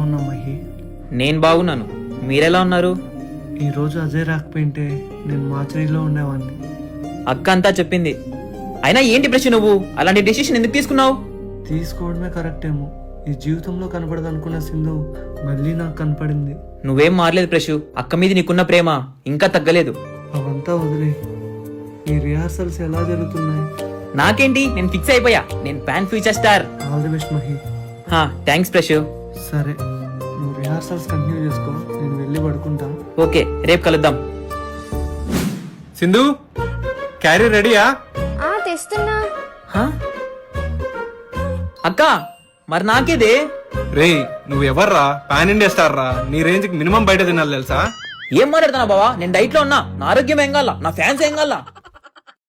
ఉన్నా మహి? నేను బాగున్నాను, మీరెలా ఉన్నారు? ఈరోజు అజయ్ రాకపోయింటే నేను మార్చరీలో ఉండేవాడిని. అక్క అంతా చెప్పింది. అయినా ఏంటి ప్రశ్న, నువ్వు అలాంటి డెసిషన్ ఎందుకు తీసుకున్నావు? తీసుకోవడమే కరెక్ట్ ఏమో. ఈ జీవితంలో కనపడదు అనుకున్న సింధు మళ్ళీ నాకు కనపడింది. నువ్వేం మారలేదు ప్రశు, అక్క మీద నీకున్న ప్రేమ ఇంకా తగ్గలేదు. అవంతా వదిలే, ఈ రిహార్సల్స్ ఎలా జరుగుతున్నాయి? నాకేంటి, నేను ఫిక్స్ అయిపోయా. నేను pan future star. All the best Mahi. Thanks Prashu. సరే, నువ్వు రిహార్సల్స్ కంటిన్యూ చేసుకో, నేను వెళ్ళి పడుకుంటా. ఓకే, రేపు కలుద్దాం. సింధు, క్యారీ రెడీయా? తెస్తున్నా. అక్క, మరి నాకేదే? రే, నువ్వు ఎవర్రా? పాన్ ఇండియా స్టార్ రా. నీ రేంజ్ కి మినిమం బయట తినాలి తెలుసా? ఏం మాట్లాడుతున్నా బావా? నేను డైట్ లో ఉన్నా. నా ఆరోగ్యం ఏం కాల, నా ఫ్యాన్స్ ఏం కాల.